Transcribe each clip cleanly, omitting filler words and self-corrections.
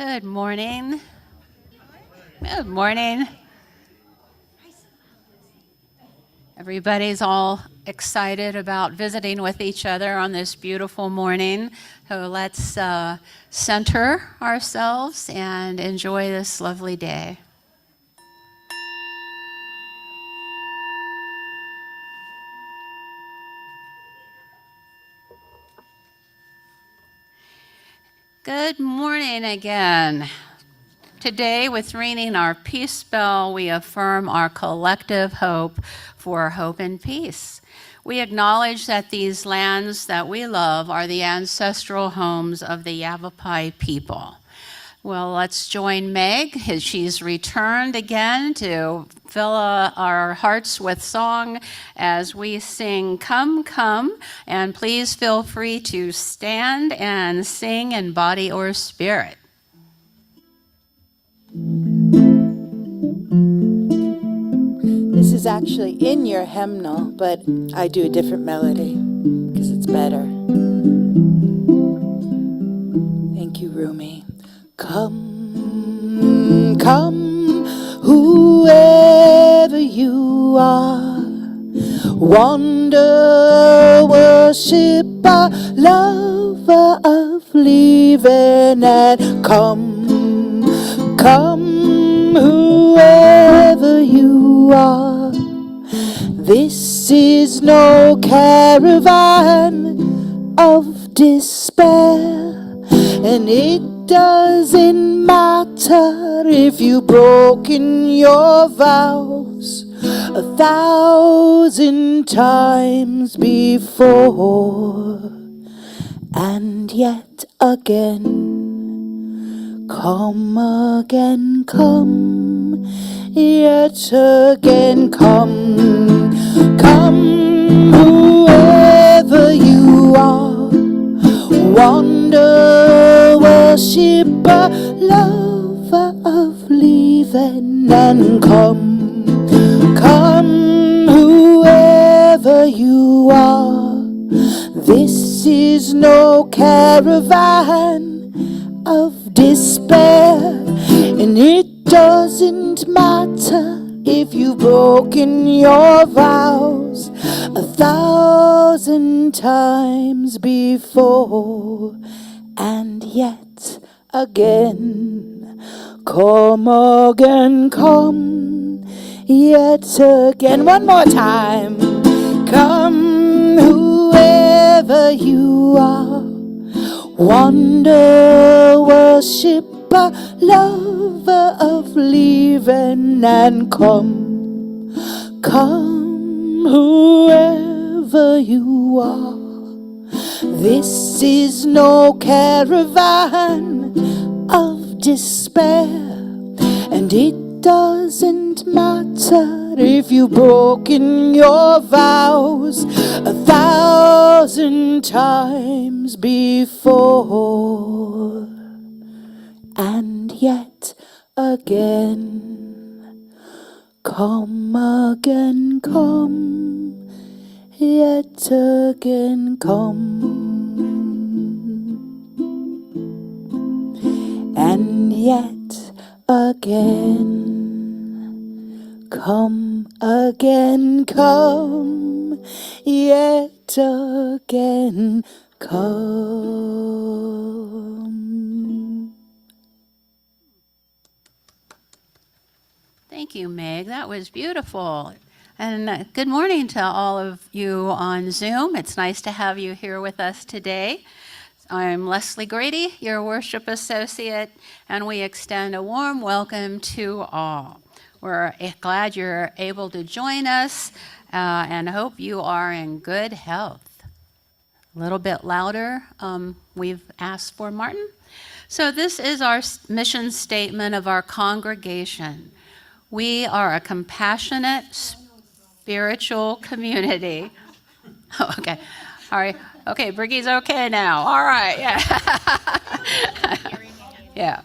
Good morning. Good morning. Everybody's all excited about visiting with each other on this beautiful morning. So let's center ourselves and enjoy this lovely day. Good morning again. Today, with ringing our peace bell, we affirm our collective hope for hope and peace. We acknowledge that these lands that we love are the ancestral homes of the Yavapai people. Well, let's join Meg. She's returned again to fill our hearts with song as we sing Come, Come, and please feel free to stand and sing in body or spirit. This is actually in your hymnal, but I do a different melody because it's better. Thank you, Rumi. Come, come, whoever you are, wander, worshipper, lover of living, and come, come, whoever you are. This is no caravan of despair, and it doesn't matter if you've broken your vows 1,000 times before, and yet again. Come again, come, yet again, come, come, whoever you are, wander, worshipper, lover of living, and come, come, whoever you are. This is no caravan of despair, and it doesn't matter if you've broken your vows 1,000 times before, and yet again. Come again, come, yet again. One more time. Come, whoever you are, wander, worshipper, lover of living, and come, come, whoever you are. This is no caravan of despair, and it doesn't matter if you've broken your vows 1,000 times before, and yet again. Come again, come, yet again, come, and yet again. Come again, come, yet again, come. Thank you, Meg. That was beautiful. And good morning to all of you on Zoom. It's nice to have you here with us today. I'm Leslie Grady, your worship associate, and we extend a warm welcome to all. We're glad you're able to join us and hope you are in good health. A little bit louder, we've asked for Martin. So this is our mission statement of our congregation. We are a compassionate, spiritual community. Oh, okay, all right. Okay, Brigi's okay now. All right, yeah. Yeah.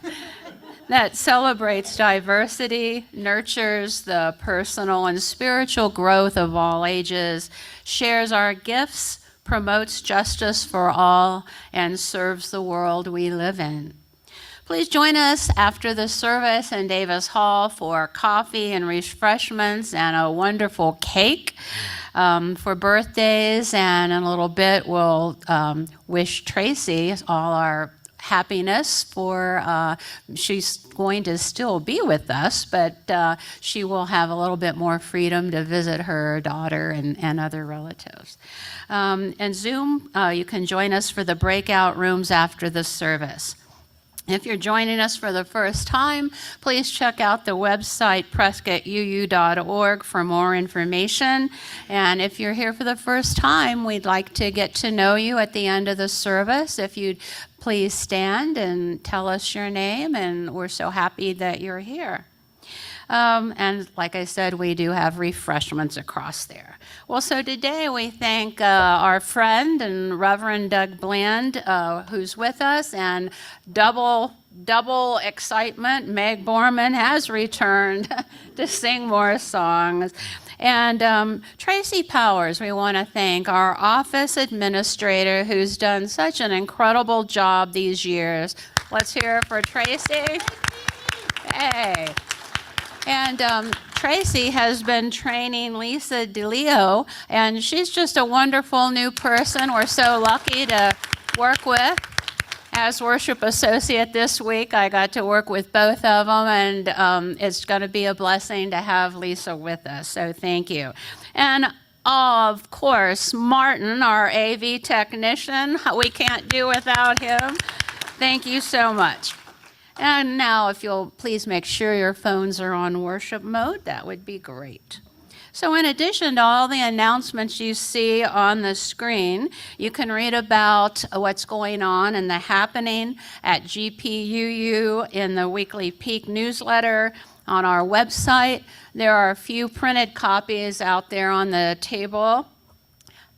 That celebrates diversity, nurtures the personal and spiritual growth of all ages, shares our gifts, promotes justice for all, and serves the world we live in. Please join us after the service in Davis Hall for coffee and refreshments and a wonderful cake for birthdays. And in a little bit, we'll wish Tracy all our happiness for she's going to still be with us, but she will have a little bit more freedom to visit her daughter and other relatives. And Zoom, you can join us for the breakout rooms after the service. If you're joining us for the first time, please check out the website prescottuu.org for more information. And if you're here for the first time, we'd like to get to know you at the end of the service. If you'd please stand and tell us your name, and we're so happy that you're here. And like I said, we do have refreshments across there. Well, so today we thank our friend and Reverend Doug Bland, who's with us, and double excitement, Meg Borman has returned to sing more songs. And Tracy Powers, we want to thank, our office administrator, who's done such an incredible job these years. Let's hear it for Tracy. Hey. And Tracy has been training Lisa DeLeo, and she's just a wonderful new person we're so lucky to work with. As worship associate this week, I got to work with both of them, and it's going to be a blessing to have Lisa with us, so thank you. And of course, Martin, our AV technician, we can't do without him. Thank you so much. And now, if you'll please make sure your phones are on worship mode, that would be great. So in addition to all the announcements you see on the screen, you can read about what's going on and the happening at GPUU in the weekly Peak newsletter on our website. There are a few printed copies out there on the table.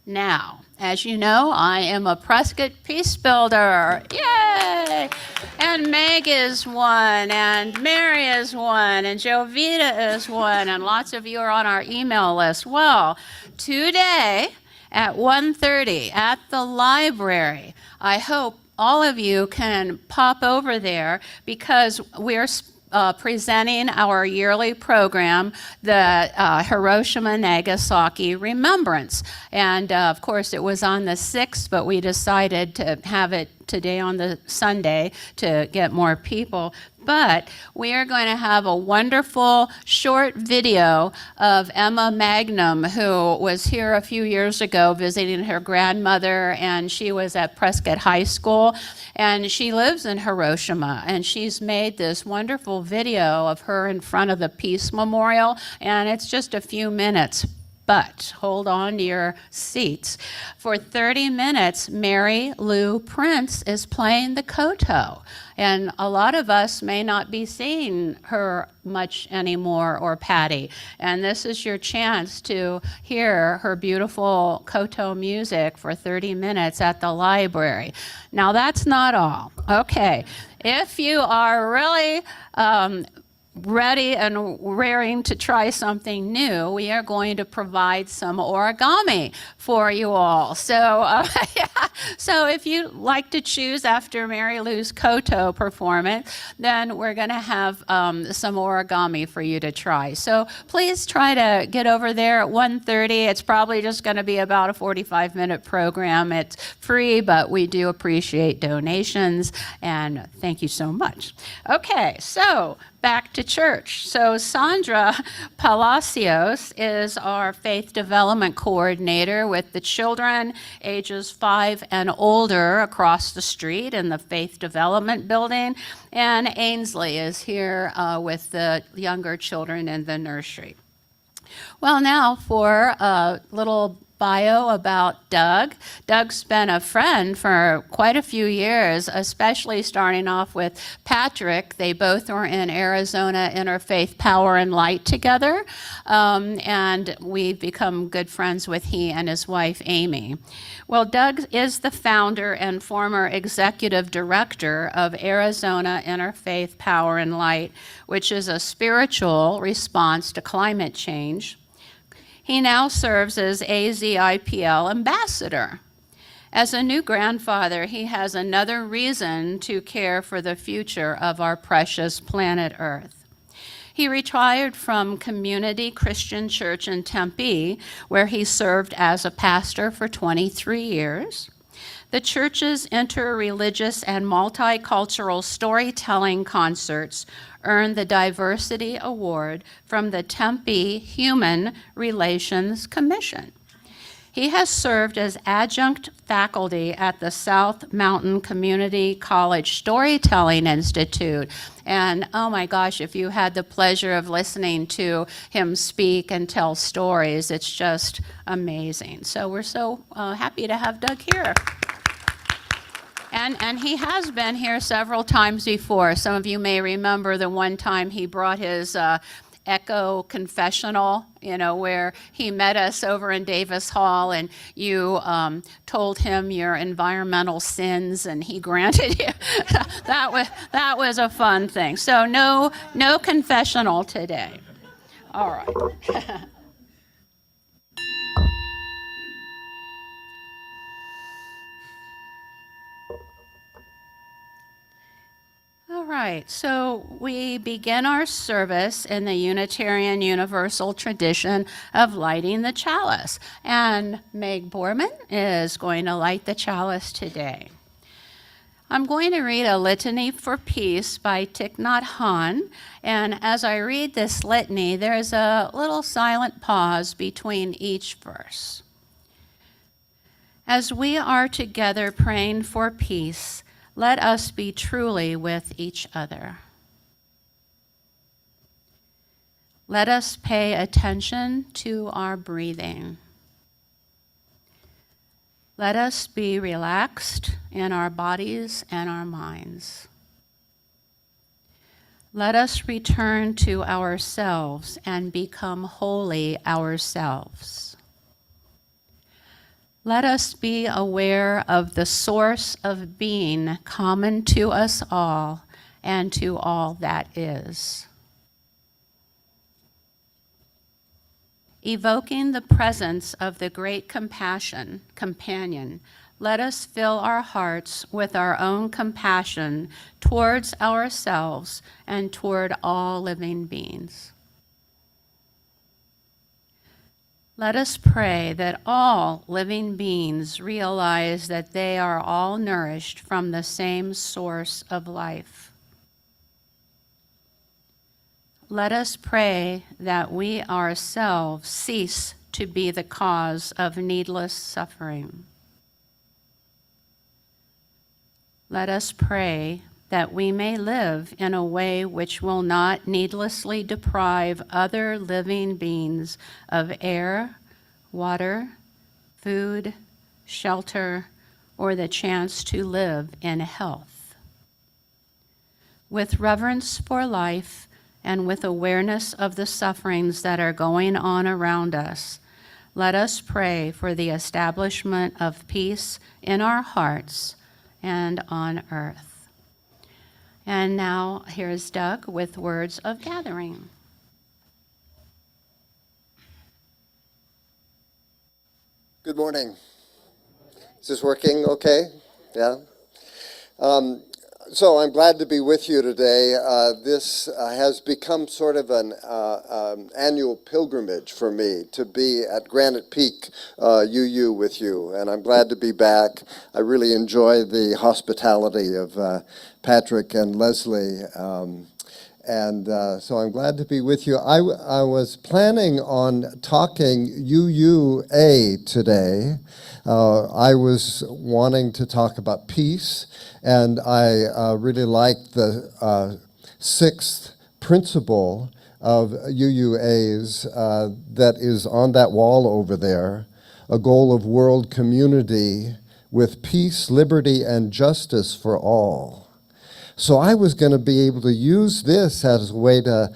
Now, as you know, I am a Prescott Peace Builder. Yay! And Meg is one, and Mary is one, and Jovita is one, and lots of you are on our email list. Well, today at 1:30 at the library, I hope all of you can pop over there because we're presenting our yearly program, the Hiroshima Nagasaki Remembrance. And of course, it was on the 6th, but we decided to have it today on the Sunday to get more people. But we are going to have a wonderful short video of Emma Magnum, who was here a few years ago visiting her grandmother, and she was at Prescott High School, and she lives in Hiroshima, and she's made this wonderful video of her in front of the Peace Memorial, and it's just a few minutes. But hold on to your seats. For 30 minutes, Mary Lou Prince is playing the koto. And a lot of us may not be seeing her much anymore, or Patty. And this is your chance to hear her beautiful koto music for 30 minutes at the library. Now, that's not all. Okay, if you are really ready and raring to try something new, we are going to provide some origami for you all. So, so if you like to choose after Mary Lou's koto performance, then we're going to have some origami for you to try. So please try to get over there at 1:30. It's probably just going to be about a 45-minute program. It's free, but we do appreciate donations, and thank you so much. Okay, so back to church. So Sandra Palacios is our faith development coordinator with the children ages 5 and older across the street in the faith development building. And Ainsley is here with the younger children in the nursery. Well, now for a little bio about Doug. Doug's been a friend for quite a few years, especially starting off with Patrick. They both were in Arizona Interfaith Power and Light together, and we've become good friends with he and his wife, Amy. Well, Doug is the founder and former executive director of Arizona Interfaith Power and Light, which is a spiritual response to climate change. He now serves as AZIPL ambassador. As a new grandfather, he has another reason to care for the future of our precious planet Earth. He retired from Community Christian Church in Tempe, where he served as a pastor for 23 years. The church's interreligious and multicultural storytelling concerts earned the Diversity Award from the Tempe Human Relations Commission. He has served as adjunct faculty at the South Mountain Community College Storytelling Institute. And oh my gosh, if you had the pleasure of listening to him speak and tell stories, it's just amazing. So we're so happy to have Doug here. And he has been here several times before. Some of you may remember the one time he brought his Echo confessional, where he met us over in Davis Hall, and you told him your environmental sins, and he granted you. that was a fun thing. So no confessional today. All right. All right, so we begin our service in the Unitarian Universal tradition of lighting the chalice. And Meg Borman is going to light the chalice today. I'm going to read a litany for peace by Thich Nhat Hanh. And as I read this litany, there's a little silent pause between each verse. As we are together praying for peace, let us be truly with each other. Let us pay attention to our breathing. Let us be relaxed in our bodies and our minds. Let us return to ourselves and become wholly ourselves. Let us be aware of the source of being common to us all and to all that is. Evoking the presence of the great companion, let us fill our hearts with our own compassion towards ourselves and toward all living beings. Let us pray that all living beings realize that they are all nourished from the same source of life. Let us pray that we ourselves cease to be the cause of needless suffering. Let us pray that we may live in a way which will not needlessly deprive other living beings of air, water, food, shelter, or the chance to live in health. With reverence for life and with awareness of the sufferings that are going on around us, let us pray for the establishment of peace in our hearts and on earth. And now here's Doug with words of gathering. Good morning. Is this working okay? Yeah? So I'm glad to be with you today. This has become sort of an annual pilgrimage for me to be at Granite Peak UU with you, and I'm glad to be back. I really enjoy the hospitality of Patrick and Leslie, so I'm glad to be with you. I was planning on talking UUA today. I was wanting to talk about peace, and I really like the sixth principle of UUA's that is on that wall over there, a goal of world community with peace, liberty, and justice for all. So I was going to be able to use this as a way to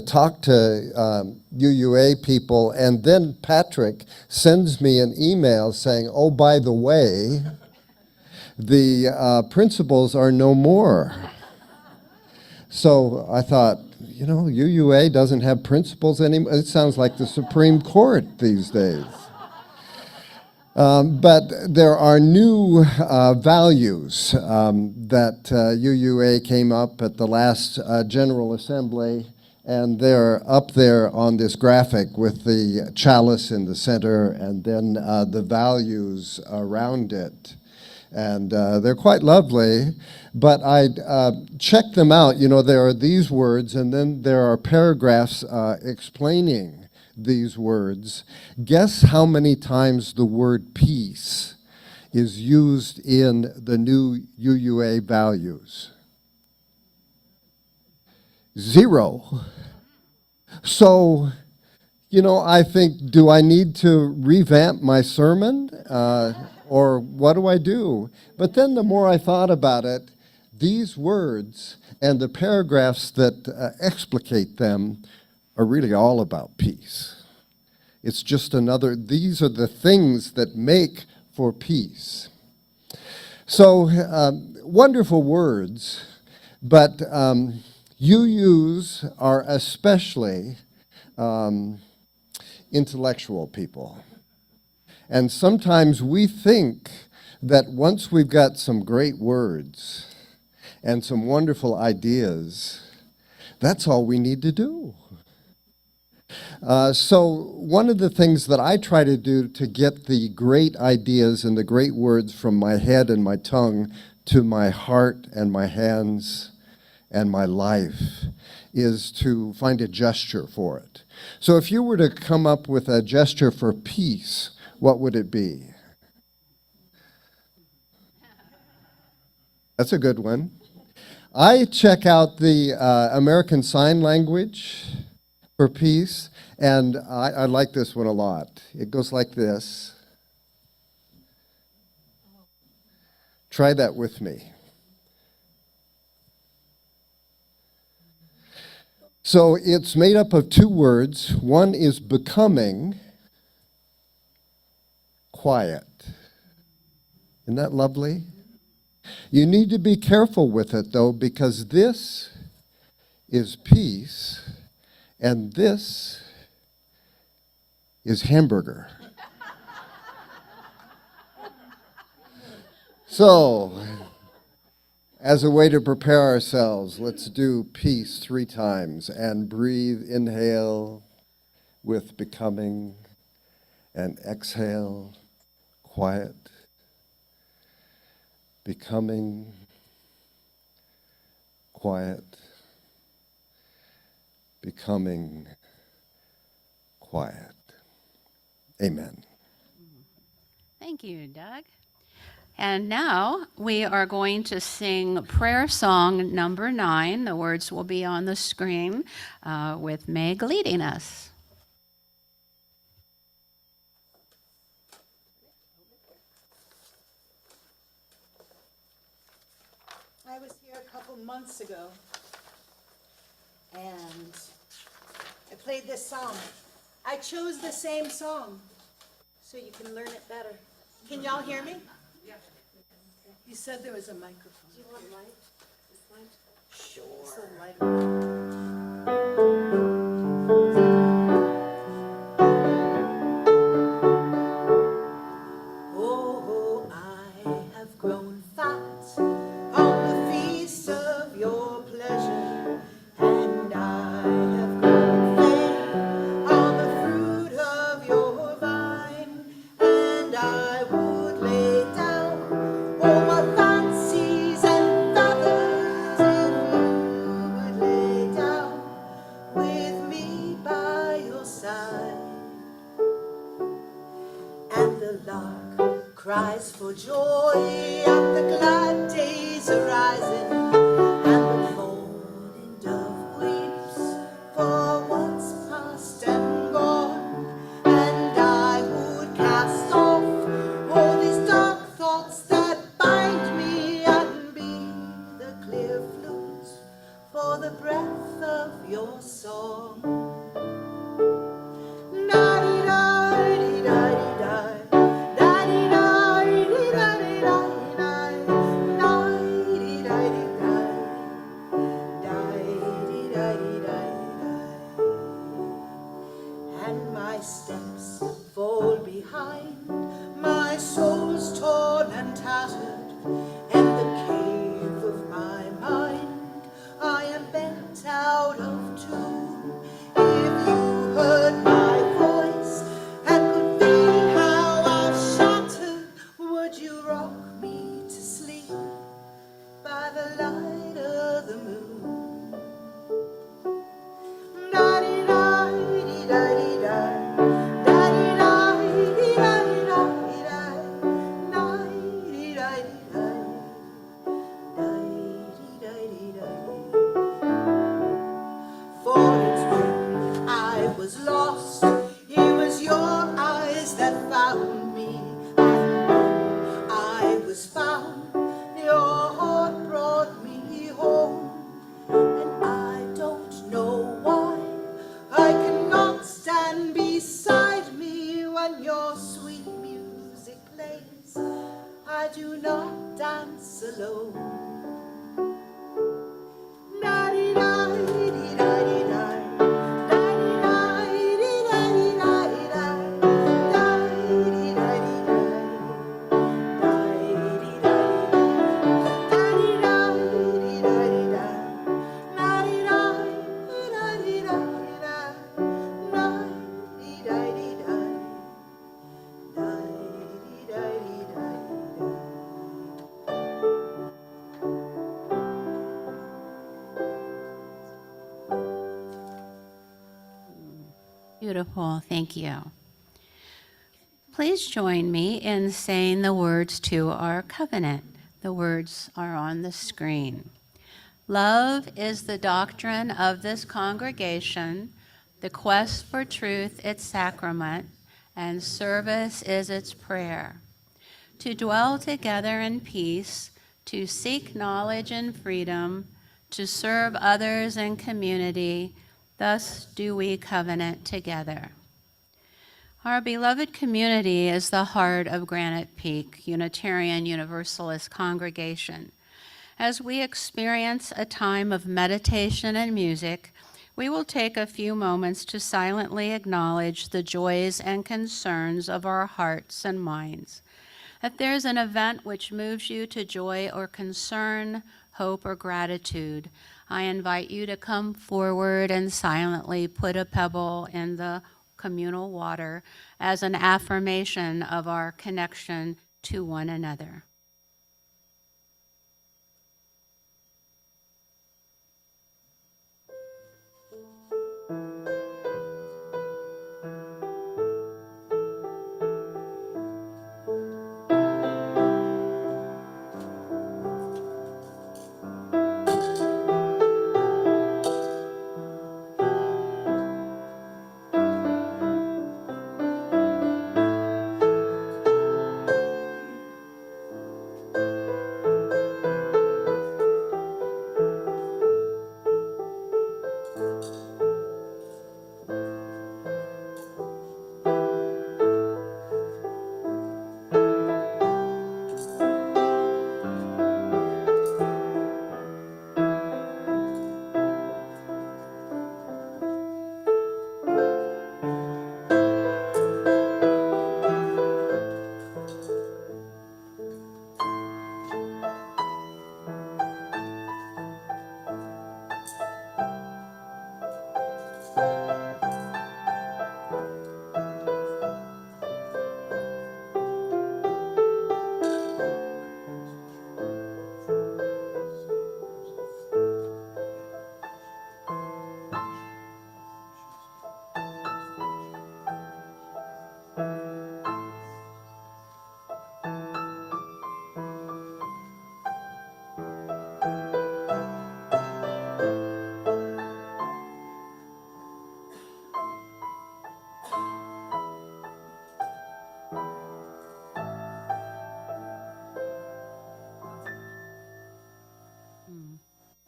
talk to UUA people, and then Patrick sends me an email saying, oh, by the way, the principles are no more. So I thought, UUA doesn't have principles anymore. It sounds like the Supreme Court these days. But there are new values that UUA came up at the last General Assembly, and they're up there on this graphic with the chalice in the center and then the values around it. And they're quite lovely, but I checked them out. You know, there are these words, and then there are paragraphs explaining these words. Guess how many times the word peace is used in the new UUA values? 0. So, you know, I think, do I need to revamp my sermon? Or what do I do? But then the more I thought about it, these words and the paragraphs that explicate them are really all about peace. It's just another, these are the things that make for peace. So, wonderful words, but UUs are especially intellectual people. And sometimes we think that once we've got some great words and some wonderful ideas, that's all we need to do. So one of the things that I try to do to get the great ideas and the great words from my head and my tongue to my heart and my hands and my life is to find a gesture for it. So if you were to come up with a gesture for peace, what would it be? That's a good one. I check out the American Sign Language for peace, and I like this one a lot. It goes like this. Try that with me. So it's made up of 2 words. One is becoming, quiet. Isn't that lovely? You need to be careful with it, though, because this is peace, and this is hamburger. So, as a way to prepare ourselves, let's do peace 3 times and breathe, inhale with becoming, and exhale, quiet, becoming, quiet, becoming, quiet. Amen. Thank you, Doug. And now we are going to sing prayer song number 9. The words will be on the screen with Meg leading us. I was here a couple months ago, and I played this song. I chose the same song so you can learn it better. Can y'all hear me? Yeah. You said there was a microphone. Do you want light? This light? Sure. This little light. Oh, I have grown fat on the feast of your pleasure, and I have grown faint on the fruit of your vine, and I would lay down all my fancies and feathers if you would lay down with me by your side. And the lark cries for joy at the glad days arising, and the mourning dove weeps for what's past and gone. And I would cast off all these dark thoughts that bind me, and be the clear flute for the breath of your song. And my steps fall behind my Beautiful. Thank you. Please join me in saying the words to our covenant. The words are on the screen. Love is the doctrine of this congregation, the quest for truth its sacrament, and service is its prayer. To dwell together in peace, to seek knowledge and freedom, to serve others in community, thus do we covenant together. Our beloved community is the heart of Granite Peak Unitarian Universalist congregation. As we experience a time of meditation and music, we will take a few moments to silently acknowledge the joys and concerns of our hearts and minds. If there's an event which moves you to joy or concern, hope or gratitude, I invite you to come forward and silently put a pebble in the communal water as an affirmation of our connection to one another.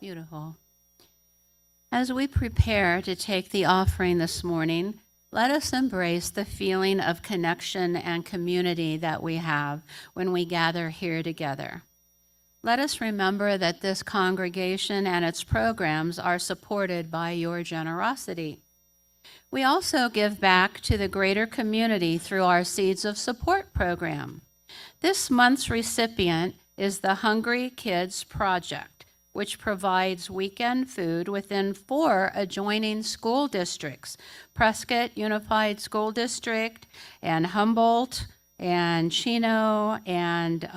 Beautiful. As we prepare to take the offering this morning, let us embrace the feeling of connection and community that we have when we gather here together. Let us remember that this congregation and its programs are supported by your generosity. We also give back to the greater community through our Seeds of Support program. This month's recipient is the Hungry Kids Project, which provides weekend food within 4 adjoining school districts: Prescott Unified School District and Humboldt and Chino and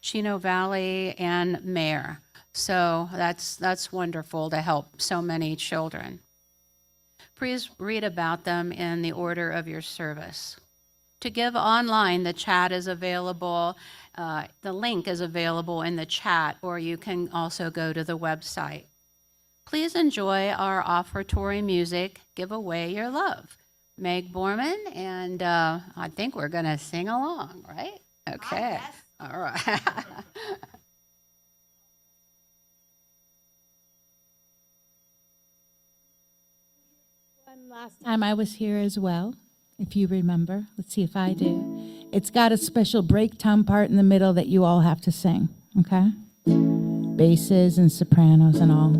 Chino Valley and Mare. So that's wonderful to help so many children. Please read about them in the order of your service. To give online, the chat is available. The link is available in the chat, or you can also go to the website. Please enjoy our offertory music, Give Away Your Love. Meg Borman, and I think we're going to sing along, right? Okay. All right. One last time I was here as well, if you remember. Let's see if I do. It's got a special break time part in the middle that you all have to sing, okay? Basses and sopranos and all.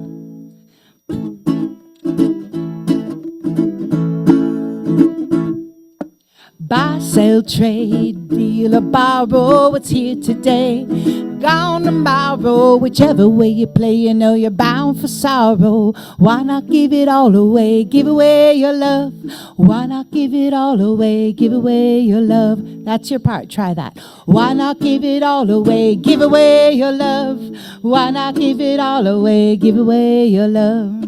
Buy, sell, trade, deal or borrow, it's here today, gone tomorrow. Whichever way you play, you know you're bound for sorrow. Why not give it all away? Give away your love. Why not give it all away? Give away your love. That's your part, try that. Why not give it all away? Give away your love. Why not give it all away? Give away your love.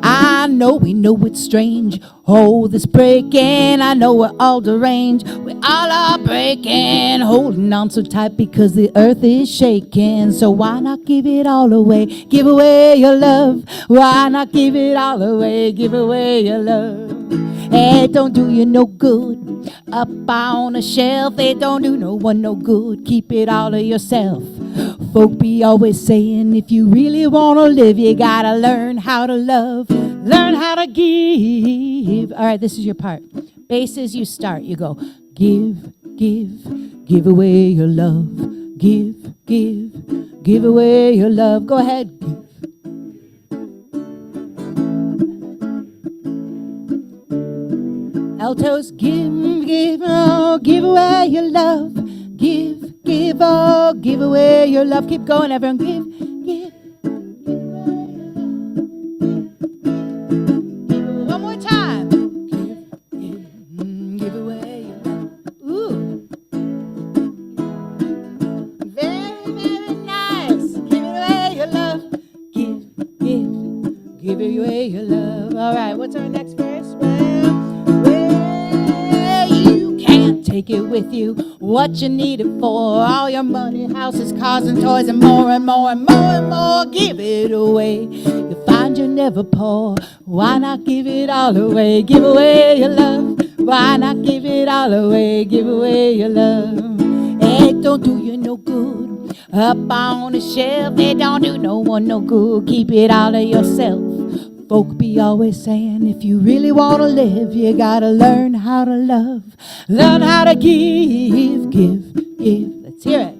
I I know we know it's strange. Oh, this breaking, I know we're all deranged. We all are breaking, holding on so tight because the earth is shaking. So why not give it all away? Give away your love. Why not give it all away? Give away your love. It don't do you no good. Up on a shelf, it don't do no one no good. Keep it all to yourself. Folk be always saying, if you really want to live, you gotta learn how to love, learn how to give. All right, this is your part. Basses, you start. You go, give, give away your love. Give away your love. Go ahead. Give. Altos, give, oh, give away your love. Give, oh, give away your love. Keep going, everyone. Give away your love. One more time. Give away your love. Ooh. Very, very nice. Give away your love. Give away your love. All right, what's our next verse? Well, you can't take it with you. What you need it for? All your money, houses, cars, and toys, and more and more and more and more. Give it away. You'll find you're never poor. Why not give it all away? Give away your love. Why not give it all away? Give away your love. It don't do you no good. Up on the shelf, it don't do no one no good. Keep it all to yourself. Folk be always saying, if you really want to live, you gotta learn how to love, learn how to give. Let's hear it.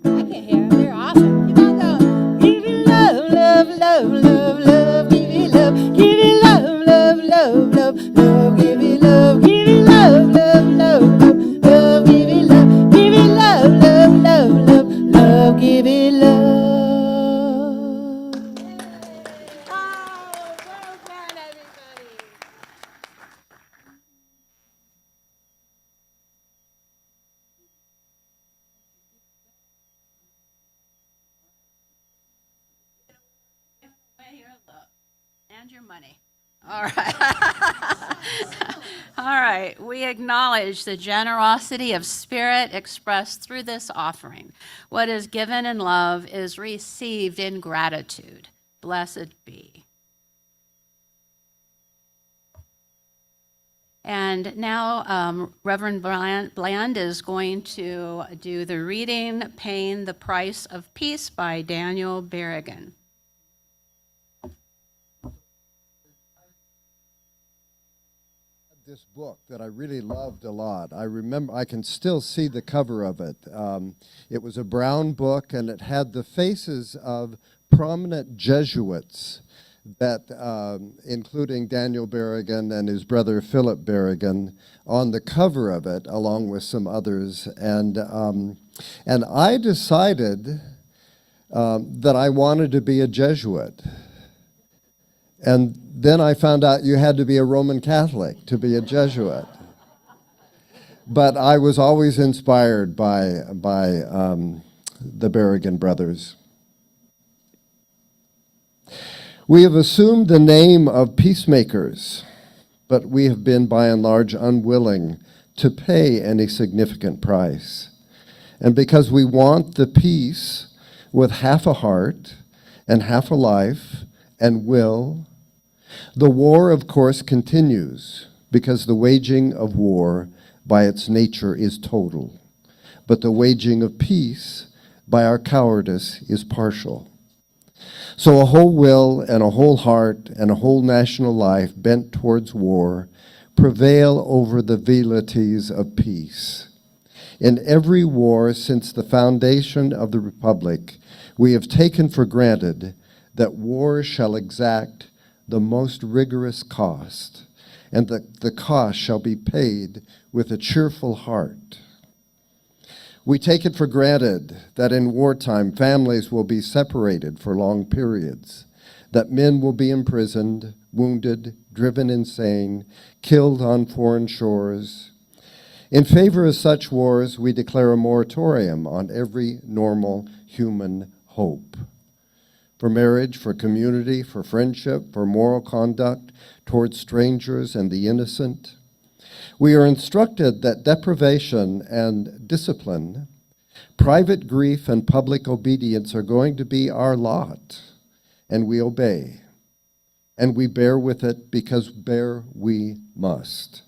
I can hear them. They're awesome. Keep on going. Give you love, love, love, love, love. Give you love, give you love, love, love, love, love. Give you love, give you love, love, love, love. Give it love, give it love, love, love, love, love, give it love. Oh, well done, everybody. Away your love and your money. All right. All right. We acknowledge the generosity of spirit expressed through this offering. What is given in love is received in gratitude. Blessed be. And now Reverend Bland is going to do the reading, Paying the Price of Peace by Daniel Berrigan. This book that I really loved a lot. I remember, I can still see the cover of it. It was a brown book, and it had the faces of prominent Jesuits that, including Daniel Berrigan and his brother Philip Berrigan, on the cover of it, along with some others. And I decided that I wanted to be a Jesuit. And then I found out you had to be a Roman Catholic to be a Jesuit. But I was always inspired by the Berrigan brothers. We have assumed the name of peacemakers, but we have been by and large unwilling to pay any significant price. And because we want the peace with half a heart and half a life and will, the war, of course, continues, because the waging of war by its nature is total, but the waging of peace by our cowardice is partial. So a whole will and a whole heart and a whole national life bent towards war prevail over the velities of peace. In every war since the foundation of the Republic, we have taken for granted that war shall exact the most rigorous cost, and that the cost shall be paid with a cheerful heart. We take it for granted that in wartime families will be separated for long periods, that men will be imprisoned, wounded, driven insane, killed on foreign shores. In favor of such wars, we declare a moratorium on every normal human hope. For marriage, for community, for friendship, for moral conduct towards strangers and the innocent. We are instructed that deprivation and discipline, private grief and public obedience are going to be our lot, and we obey. And we bear with it because bear we must.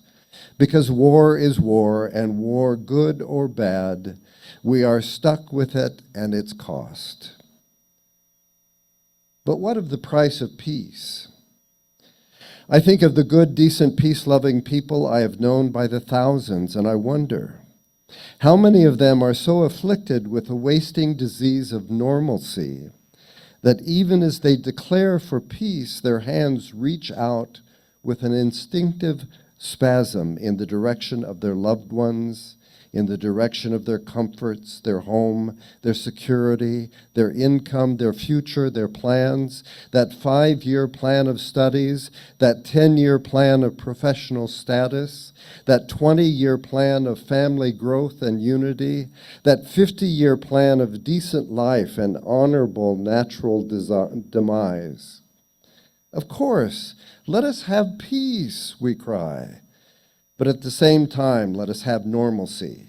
Because war is war, and war, good or bad, we are stuck with it and its cost. But what of the price of peace? I think of the good, decent, peace-loving people I have known by the thousands, and I wonder, how many of them are so afflicted with the wasting disease of normalcy that even as they declare for peace, their hands reach out with an instinctive spasm in the direction of their loved ones, in the direction of their comforts, their home, their security, their income, their future, their plans, that 5-year plan of studies, that 10-year plan of professional status, that 20-year plan of family growth and unity, that 50-year plan of decent life and honorable natural demise. Of course, let us have peace, we cry. But at the same time, let us have normalcy.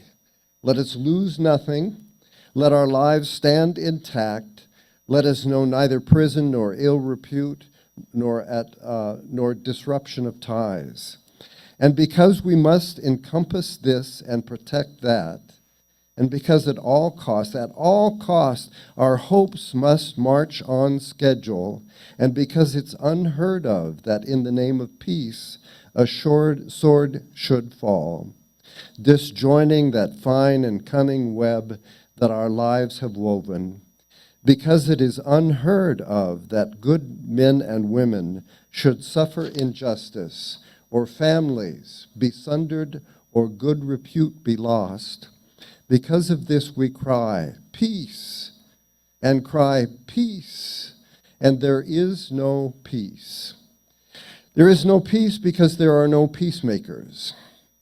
Let us lose nothing. Let our lives stand intact. Let us know neither prison nor ill repute, nor disruption of ties. And because we must encompass this and protect that, and because at all costs, our hopes must march on schedule, and because it's unheard of that in the name of peace, a sword should fall, disjoining that fine and cunning web that our lives have woven, because it is unheard of that good men and women should suffer injustice, or families be sundered, or good repute be lost. Because of this we cry, peace, and cry, peace, and there is no peace. There is no peace because there are no peacemakers.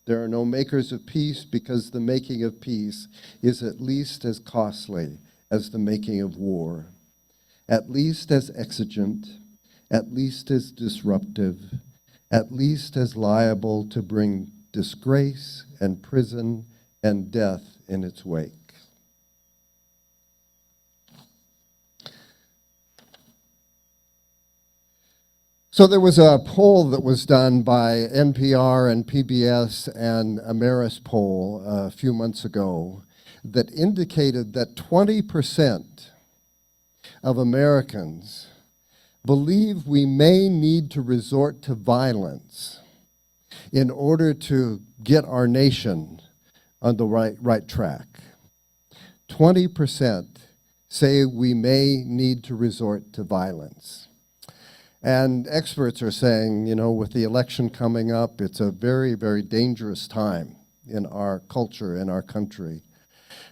There are no makers of peace because the making of peace is at least as costly as the making of war, at least as exigent, at least as disruptive, at least as liable to bring disgrace and prison and death in its wake. So there was a poll that was done by NPR and PBS and Ameris poll a few months ago that indicated that 20% of Americans believe we may need to resort to violence in order to get our nation on the right track. 20% say we may need to resort to violence. And experts are saying, with the election coming up, it's a very, very dangerous time in our culture, in our country.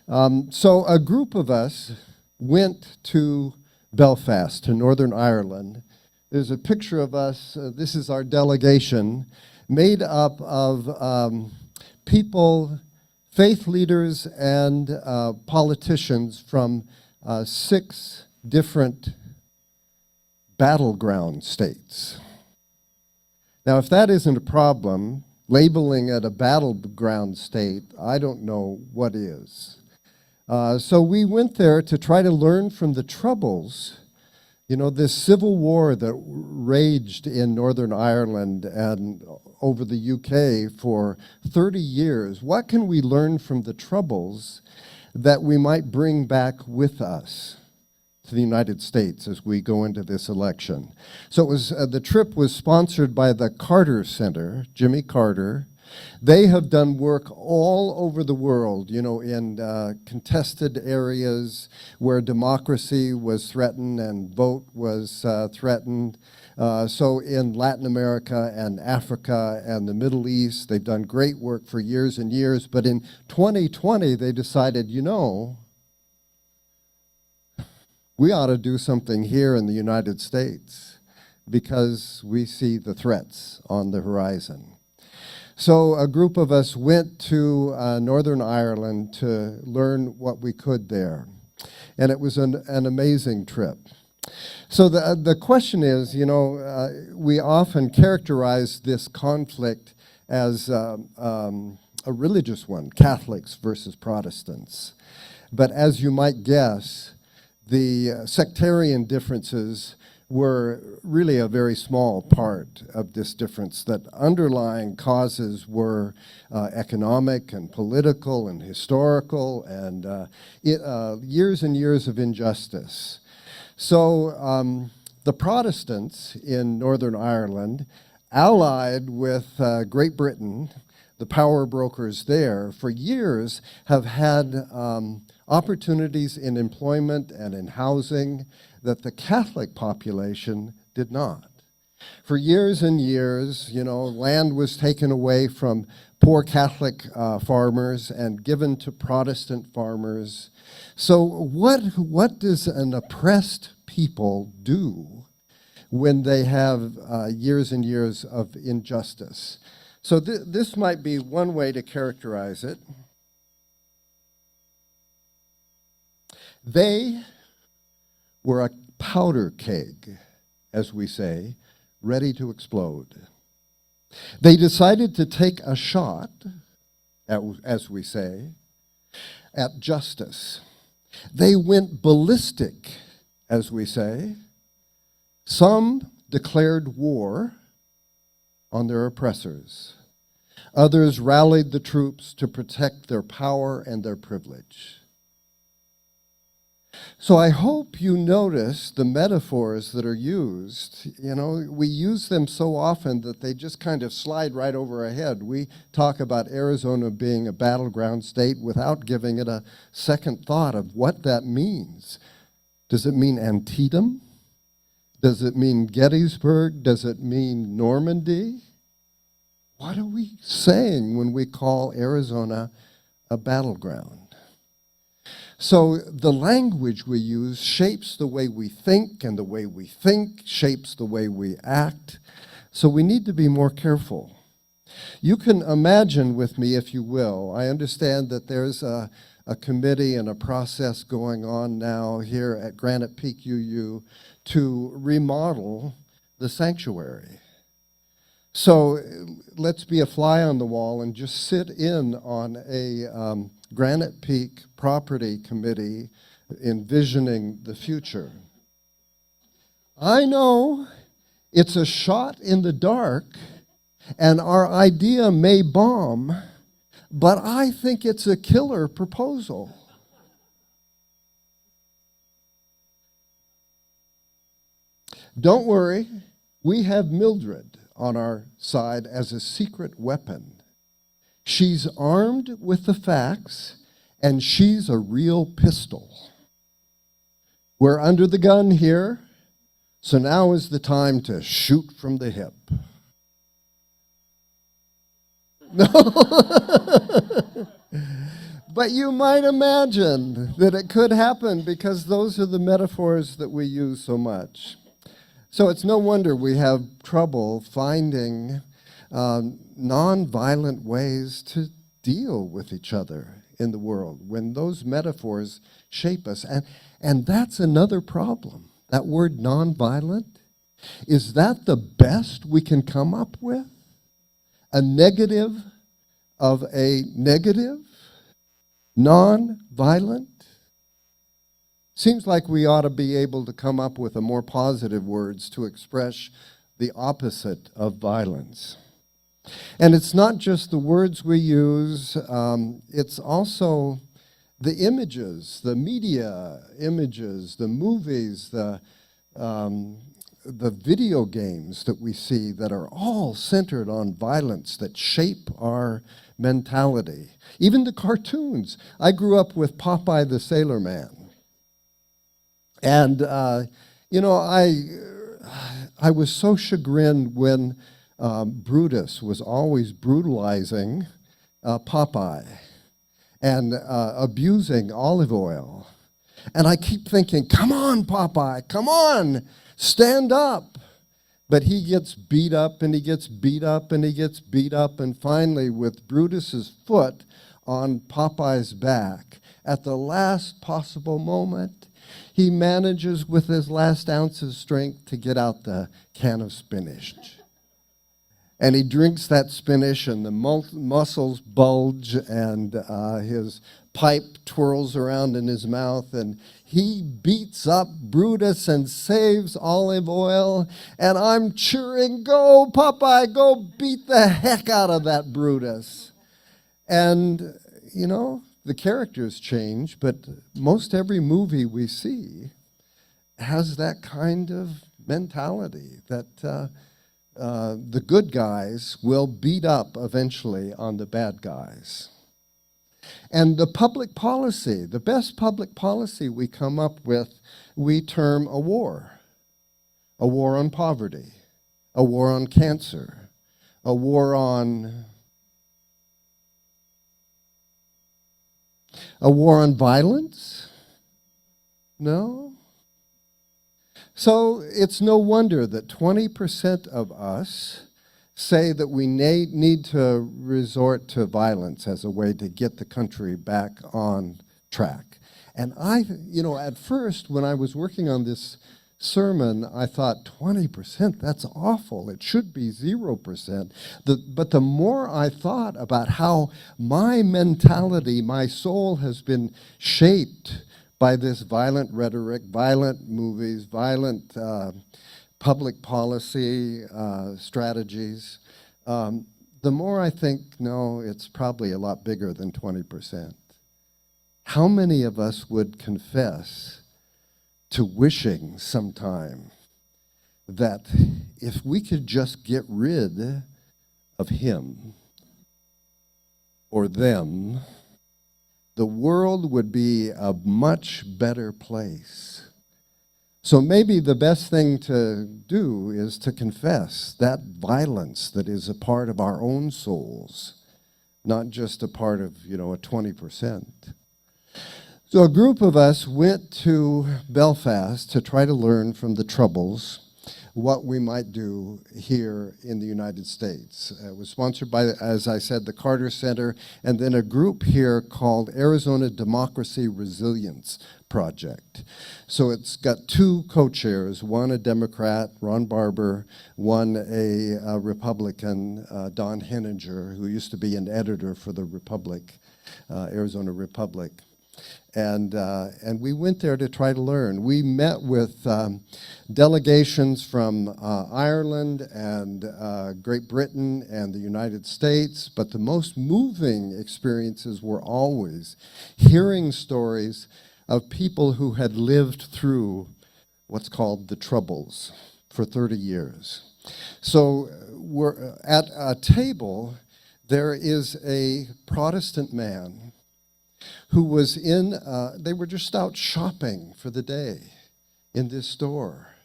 So a group of us went to Belfast, to Northern Ireland. There's a picture of us. This is our delegation, made up of people, faith leaders, and politicians from 6 different battleground states. Now, if that isn't a problem, labeling it a battleground state, I don't know what is. So we went there to try to learn from the troubles, this civil war that raged in Northern Ireland and over the UK for 30 years. What can we learn from the troubles that we might bring back with us to the United States as we go into this election? So it was the trip was sponsored by the Carter Center, Jimmy Carter. They have done work all over the world, in contested areas where democracy was threatened and vote was threatened. So in Latin America and Africa and the Middle East, they've done great work for years and years. But in 2020, they decided, we ought to do something here in the United States because we see the threats on the horizon. So a group of us went to Northern Ireland to learn what we could there. And it was an amazing trip. So the question is, we often characterize this conflict as a religious one, Catholics versus Protestants. But as you might guess, the sectarian differences were really a very small part of this difference. That underlying causes were economic and political and historical and years and years of injustice. So the Protestants in Northern Ireland allied with Great Britain, the power brokers there, for years have had opportunities in employment and in housing that the Catholic population did not. For years and years, land was taken away from poor Catholic farmers and given to Protestant farmers. So what does an oppressed people do when they have years and years of injustice? So this might be one way to characterize it. They were a powder keg, as we say, ready to explode. They decided to take a shot, as we say, at justice. They went ballistic, as we say. Some declared war on their oppressors. Others rallied the troops to protect their power and their privilege. So I hope you notice the metaphors that are used. We use them so often that they just kind of slide right over our head. We talk about Arizona being a battleground state without giving it a second thought of what that means. Does it mean Antietam? Does it mean Gettysburg? Does it mean Normandy? What are we saying when we call Arizona a battleground? So the language we use shapes the way we think, and the way we think shapes the way we act. So we need to be more careful. You can imagine with me, if you will, I understand that there's a committee and a process going on now here at Granite Peak UU to remodel the sanctuary. So let's be a fly on the wall and just sit in on a Granite Peak property committee envisioning the future. I know it's a shot in the dark and our idea may bomb, but I think it's a killer proposal. Don't worry, we have Mildred on our side as a secret weapon. She's armed with the facts, and she's a real pistol. We're under the gun here, so now is the time to shoot from the hip. No. But you might imagine that it could happen because those are the metaphors that we use so much. So it's no wonder we have trouble finding nonviolent ways to deal with each other in the world when those metaphors shape us. And that's another problem. That word nonviolent, is that the best we can come up with? A negative of a negative? Nonviolent? Seems like we ought to be able to come up with a more positive words to express the opposite of violence. And it's not just the words we use, it's also the images, the media images, the movies, the video games that we see that are all centered on violence that shape our mentality. Even the cartoons. I grew up with Popeye the Sailor Man. And, I was so chagrined when Brutus was always brutalizing Popeye and abusing olive oil. And I keep thinking, come on, Popeye, come on, stand up. But he gets beat up and he gets beat up and he gets beat up, and finally, with Brutus's foot on Popeye's back, at the last possible moment, he manages with his last ounce of strength to get out the can of spinach. And he drinks that spinach, and the muscles bulge, and his pipe twirls around in his mouth, and he beats up Brutus and saves Olive Oil, and I'm cheering, go Popeye, go beat the heck out of that Brutus. And, you know, the characters change, but most every movie we see has that kind of mentality that the good guys will beat up eventually on the bad guys. And the public policy, the best public policy we come up with, we term a war on poverty, a war on cancer, a war on violence? No? So it's no wonder that 20% of us say that we need to resort to violence as a way to get the country back on track. And at first, when I was working on this sermon, I thought, 20%, that's awful. It should be 0%. But the more I thought about how my mentality, my soul has been shaped by this violent rhetoric, violent movies, violent public policy strategies, the more I think, no, it's probably a lot bigger than 20%. How many of us would confess to wishing sometime that if we could just get rid of him or them, the world would be a much better place? So maybe the best thing to do is to confess that violence that is a part of our own souls, not just a part of, a 20%. So a group of us went to Belfast to try to learn from the Troubles what we might do here in the United States. It was sponsored by, as I said, the Carter Center, and then a group here called Arizona Democracy Resilience Project. So it's got two co-chairs, one a Democrat, Ron Barber, one a Republican, Don Henninger, who used to be an editor for the Republic, Arizona Republic. And we went there to try to learn. We met with delegations from Ireland and Great Britain and the United States, but the most moving experiences were always hearing stories of people who had lived through what's called the Troubles for 30 years. So we're at a table, there is a Protestant man who was they were just out shopping for the day in this store.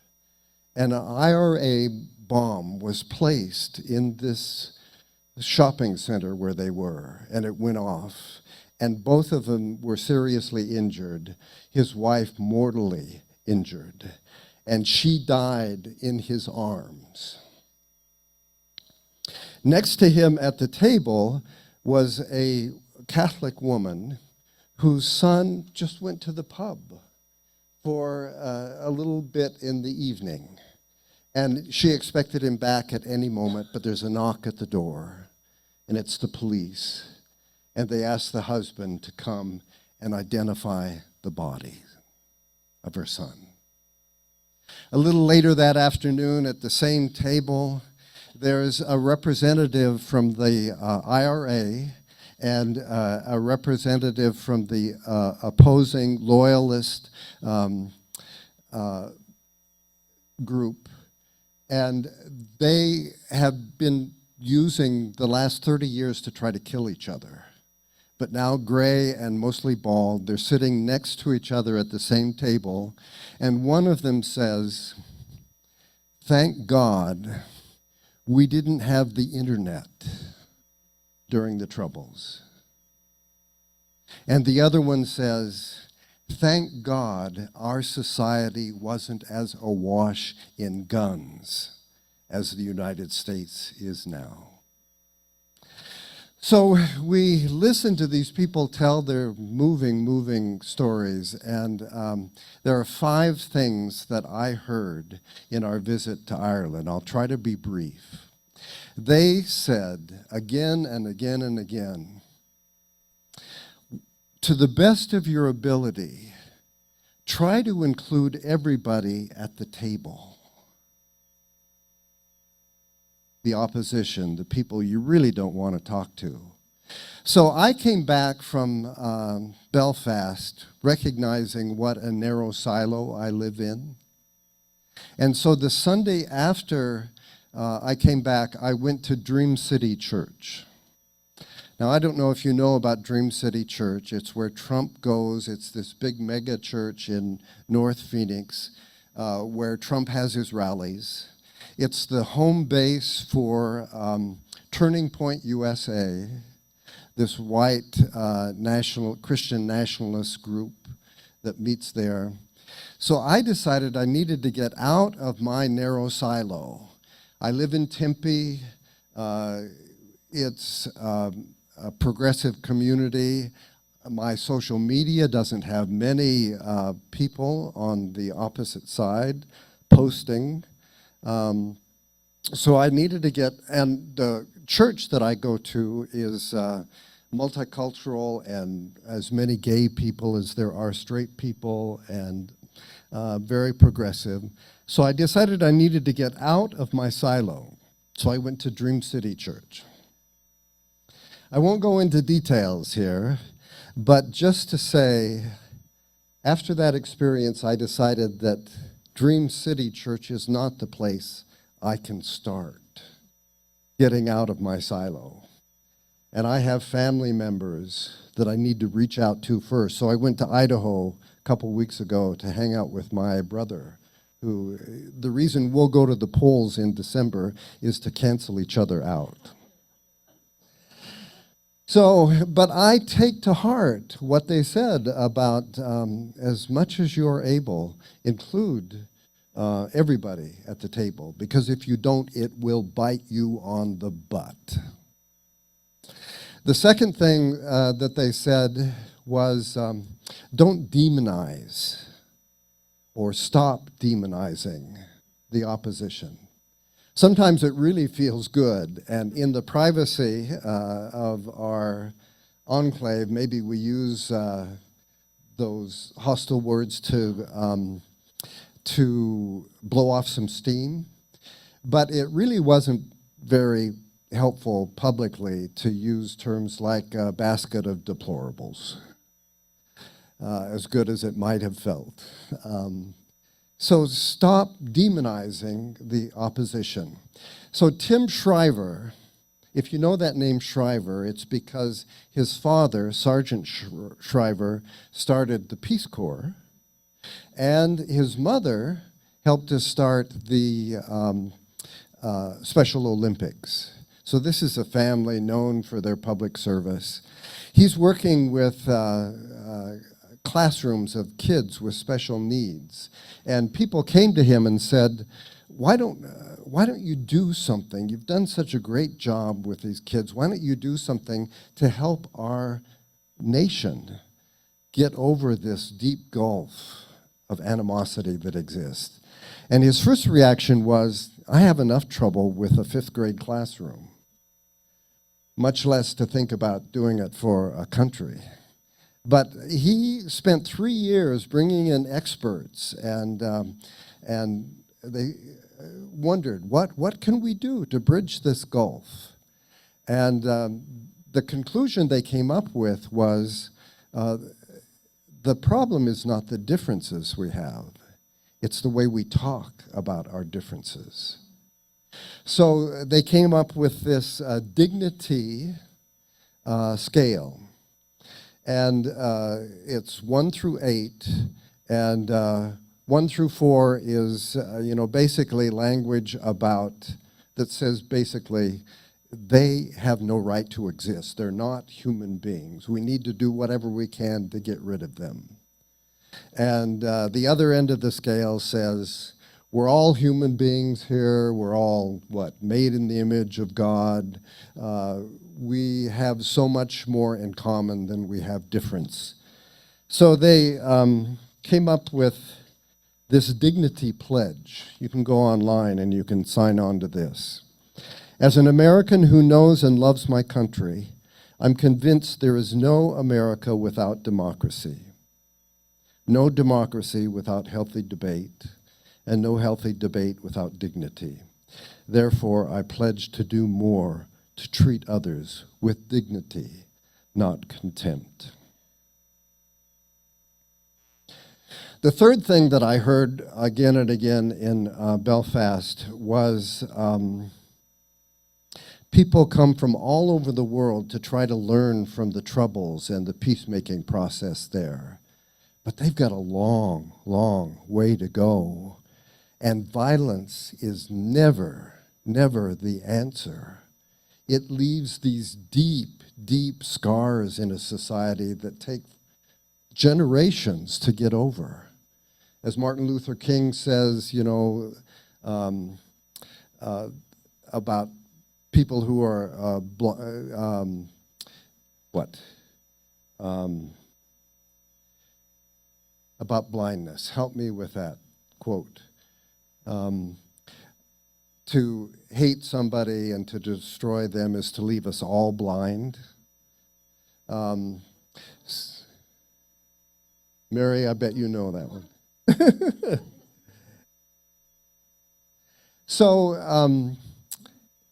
And an IRA bomb was placed in this shopping center where they were, and it went off. And both of them were seriously injured, his wife mortally injured, and she died in his arms. Next to him at the table was a Catholic woman whose son just went to the pub for a little bit in the evening. And she expected him back at any moment, but there's a knock at the door, and it's the police. And they ask the husband to come and identify the body of her son. A little later that afternoon at the same table, there's a representative from the IRA and a representative from the opposing loyalist group. And they have been using the last 30 years to try to kill each other. But now gray and mostly bald, they're sitting next to each other at the same table, and one of them says, "Thank God we didn't have the internet during the Troubles." And the other one says, "Thank God our society wasn't as awash in guns as the United States is now. So we listen to these people tell their moving stories, and there are 5 things that I heard in our visit to Ireland. I'll try to be brief. They said again and again and again, to the best of your ability, try to include everybody at the table. The opposition, the people you really don't want to talk to. So I came back from Belfast recognizing what a narrow silo I live in. And so the Sunday after I came back, I went to Dream City Church. Now, I don't know if you know about Dream City Church. It's where Trump goes. It's this big mega church in North Phoenix where Trump has his rallies. It's the home base for Turning Point USA, this white Christian nationalist group that meets there. So I decided I needed to get out of my narrow silo. I live in Tempe. It's a progressive community. My social media doesn't have many people on the opposite side posting. So I needed to get, and the church that I go to is multicultural and as many gay people as there are straight people, and very progressive. So I decided I needed to get out of my silo. So I went to Dream City Church. I won't go into details here, but just to say, after that experience, I decided that Dream City Church is not the place I can start getting out of my silo. And I have family members that I need to reach out to first. So I went to Idaho a couple weeks ago to hang out with my brother, who, the reason we'll go to the polls in December is to cancel each other out. So, but I take to heart what they said about as much as you're able, include everybody at the table, because if you don't, it will bite you on the butt. The second thing that they said was don't demonize or stop demonizing the opposition. Sometimes it really feels good, and in the privacy of our enclave, maybe we use those hostile words to blow off some steam, but it really wasn't very helpful publicly to use terms like a basket of deplorables, as good as it might have felt. So stop demonizing the opposition. So Tim Shriver, if you know that name Shriver, it's because his father, Sergeant Shriver, started the Peace Corps, and his mother helped to start the Special Olympics. So this is a family known for their public service. He's working with classrooms of kids with special needs. And people came to him and said, why don't you do something? You've done such a great job with these kids. Why don't you do something to help our nation get over this deep gulf of animosity that exists? And his first reaction was, I have enough trouble with a 5th grade classroom, much less to think about doing it for a country. But he spent 3 years bringing in experts, and they wondered, what can we do to bridge this gulf? And the conclusion they came up with was, the problem is not the differences we have, it's the way we talk about our differences. So they came up with this dignity scale. And it's 1 through 8, and 1 through 4 is, basically language about, that says basically, they have no right to exist. They're not human beings. We need to do whatever we can to get rid of them. And the other end of the scale says, we're all human beings here. We're all, made in the image of God. We have so much more in common than we have difference. So they came up with this dignity pledge. You can go online and you can sign on to this. As an American who knows and loves my country, I'm convinced there is no America without democracy, no democracy without healthy debate, and no healthy debate without dignity. Therefore, I pledge to do more to treat others with dignity, not contempt. The third thing that I heard again and again in Belfast was people come from all over the world to try to learn from the Troubles and the peacemaking process there. But they've got a long, long way to go. And violence is never, never the answer. It leaves these deep, deep scars in a society that take generations to get over. As Martin Luther King says, about people who are about blindness. Help me with that quote. To hate somebody and to destroy them is to leave us all blind. Mary, I bet you know that one. So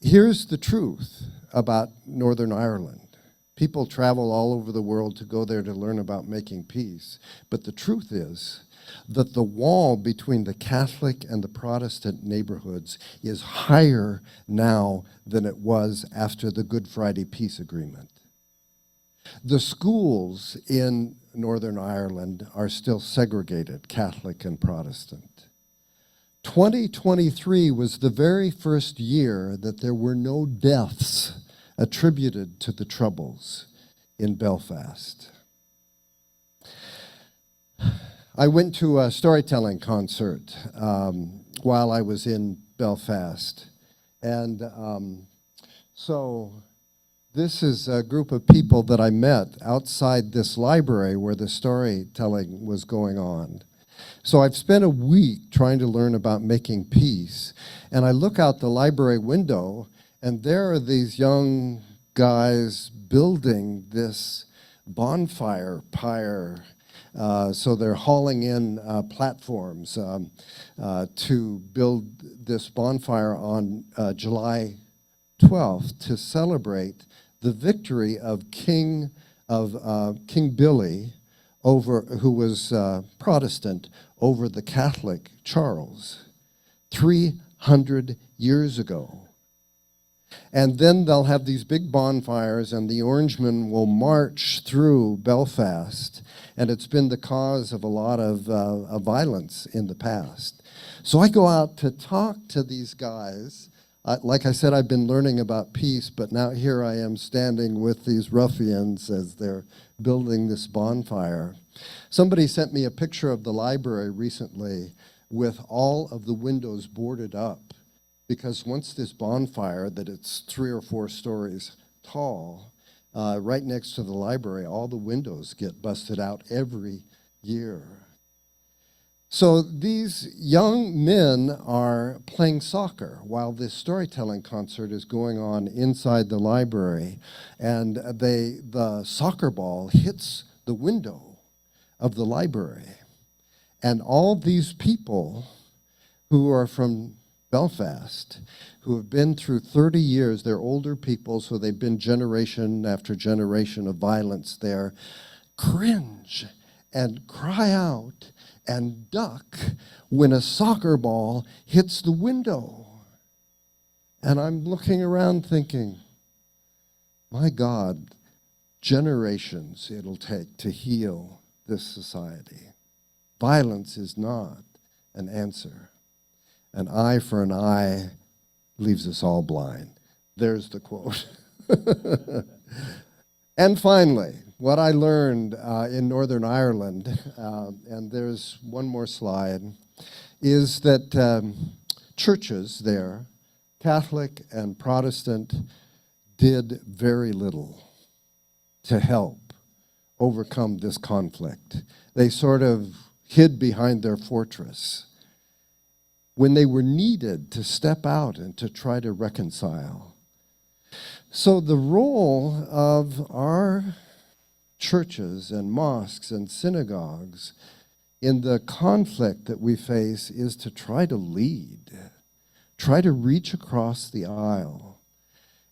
here's the truth about Northern Ireland. People travel all over the world to go there to learn about making peace. But the truth is that the wall between the Catholic and the Protestant neighborhoods is higher now than it was after the Good Friday Peace Agreement. The schools in Northern Ireland are still segregated, Catholic and Protestant. 2023 was the very first year that there were no deaths attributed to the Troubles in Belfast. I went to a storytelling concert while I was in Belfast. And so this is a group of people that I met outside this library where the storytelling was going on. So I've spent a week trying to learn about making peace. And I look out the library window, and there are these young guys building this bonfire pyre. So they're hauling in platforms to build this bonfire on July 12th to celebrate the victory of King Billy, who was Protestant, over the Catholic Charles 300 years ago. And then they'll have these big bonfires, and the Orangemen will march through Belfast, and it's been the cause of a lot of violence in the past. So I go out to talk to these guys. Like I said, I've been learning about peace, but now here I am standing with these ruffians as they're building this bonfire. Somebody sent me a picture of the library recently with all of the windows boarded up, because once this bonfire, that it's 3 or 4 stories tall, right next to the library, all the windows get busted out every year. So these young men are playing soccer while this storytelling concert is going on inside the library, and the soccer ball hits the window of the library. And all these people who are from Belfast, who have been through 30 years, they're older people, so they've been generation after generation of violence there, cringe and cry out and duck when a soccer ball hits the window. And I'm looking around thinking, my God, generations it'll take to heal this society. Violence is not an answer. An eye for an eye leaves us all blind. There's the quote. And finally, what I learned in Northern Ireland, and there's one more slide, is that churches there, Catholic and Protestant, did very little to help overcome this conflict. They sort of hid behind their fortress when they were needed to step out and to try to reconcile. So the role of our churches and mosques and synagogues in the conflict that we face is to try to lead, try to reach across the aisle.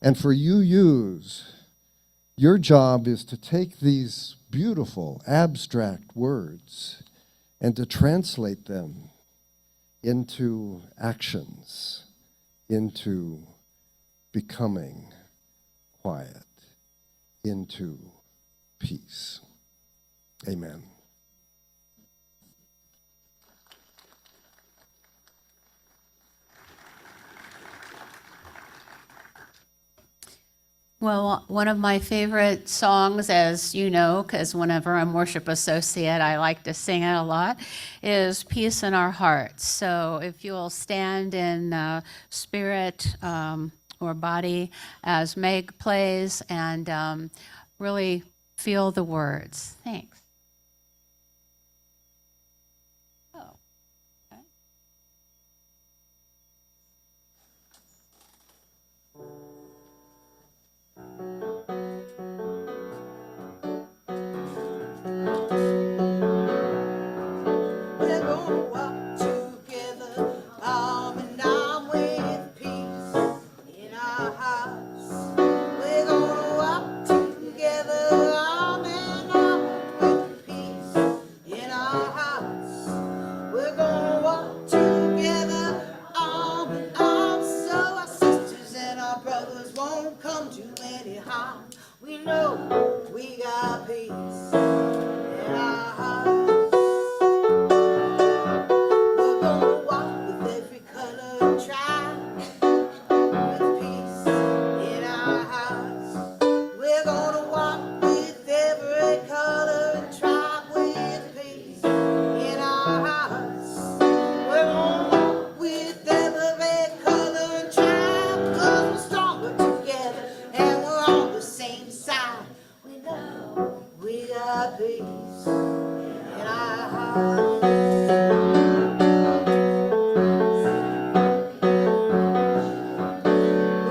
And for UUs, your job is to take these beautiful, abstract words and to translate them into actions, into becoming quiet, into peace. Amen. Well, one of my favorite songs, as you know, because whenever I'm worship associate, I like to sing it a lot, is Peace in Our Hearts. So if you'll stand in spirit or body as Meg plays and really feel the words. Thanks. Oh, okay. We're gonna walk together, arm in arm with peace in our hearts. We're gonna walk together, arm in arm with peace in our hearts. We're gonna walk together, arm in arm, so our sisters and our brothers won't come to any harm. We know we got peace in our hearts. We're gonna walk with every color and tribe, with peace in our hearts. We're gonna walk with every color and tribe, with peace in our hearts. We're gonna walk with every color and tribe, 'cause we're stronger together and we're on the same side. We know we got peace in our hearts.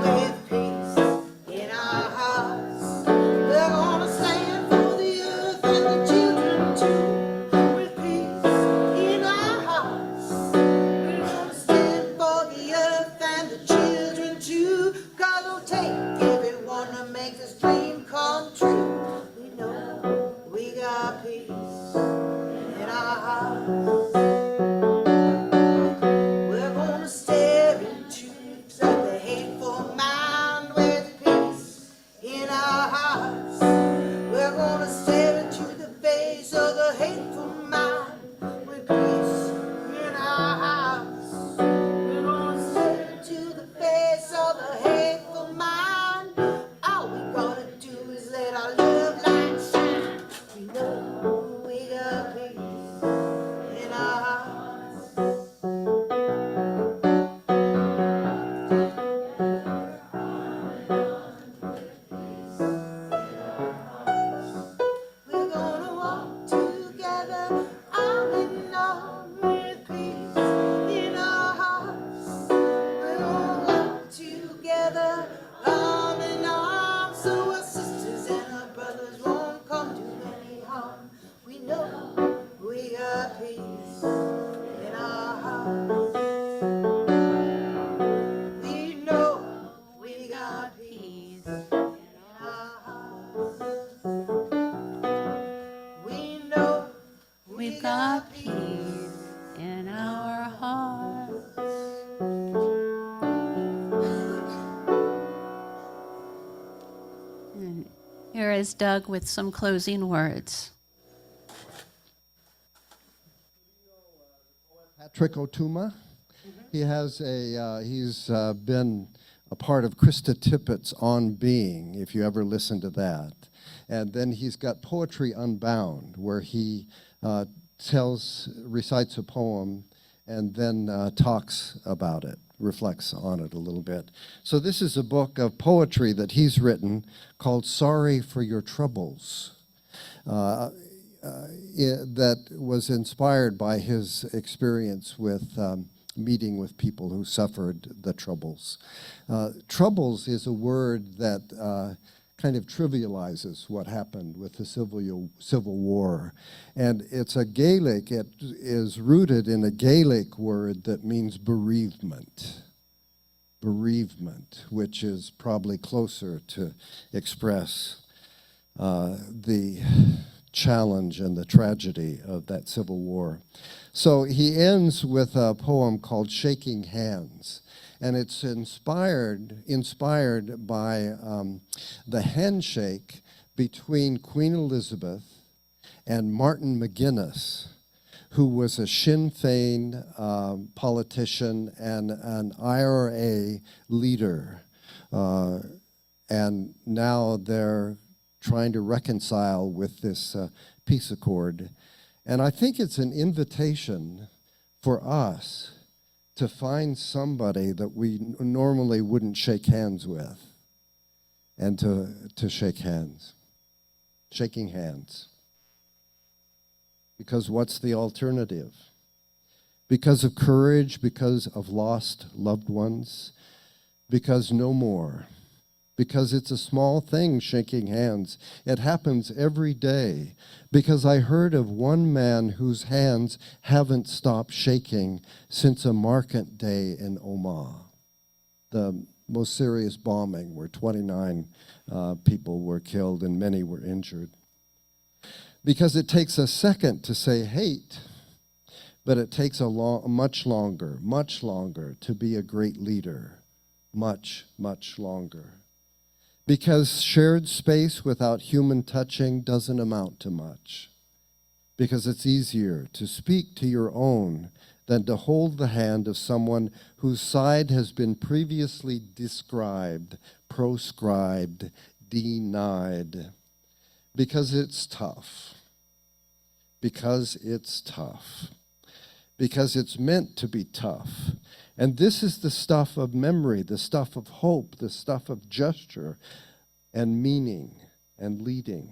With peace in our hearts, we're gonna stand for the earth and the children too. With peace in our hearts, we're gonna stand for the earth and the children too. 'Cause it'll take everyone to make this dream come true. We know we got peace in our hearts. We're gonna stare into the hateful mind with peace in our hearts. We're gonna stare into the face of the hateful mind with peace in our hearts. We're gonna stare into the face of the hateful mind. All we gotta do is let our love light shine. We know we got peace in our hearts. We're gonna walk together, arm in arm, with peace in our hearts. We're gonna walk together, arm in arm, so our sisters and our brothers won't come to any harm. We know we got peace in our hearts. We know we got peace in our hearts. We know We've got peace in our hearts. And here is Doug with some closing words. Patrick Otuma. He has he's been a part of Krista Tippett's On Being, if you ever listen to that. And then he's got Poetry Unbound, where he recites a poem and then talks about it, reflects on it a little bit. So this is a book of poetry that he's written called Sorry for Your Troubles, that was inspired by his experience with meeting with people who suffered the troubles. Troubles is a word that kind of trivializes what happened with the Civil War. And it's a Gaelic, it is rooted in a Gaelic word that means bereavement. Bereavement, which is probably closer to express the challenge and the tragedy of that Civil War. So he ends with a poem called Shaking Hands. And it's inspired by the handshake between Queen Elizabeth and Martin McGuinness, who was a Sinn Féin politician and an IRA leader. And now they're trying to reconcile with this peace accord. And I think it's an invitation for us to find somebody that we normally wouldn't shake hands with, and to shake hands. Shaking hands. Because what's the alternative? Because of courage, because of lost loved ones, because no more. Because it's a small thing, shaking hands. It happens every day. Because I heard of one man whose hands haven't stopped shaking since a market day in Omaha, the most serious bombing where 29 people were killed and many were injured. Because it takes a second to say hate, but it takes much longer to be a great leader. Much longer. Because shared space without human touching doesn't amount to much. Because it's easier to speak to your own than to hold the hand of someone whose side has been previously described, proscribed, denied. Because it's tough. Because it's tough. Because it's meant to be tough. And this is the stuff of memory, the stuff of hope, the stuff of gesture and meaning and leading.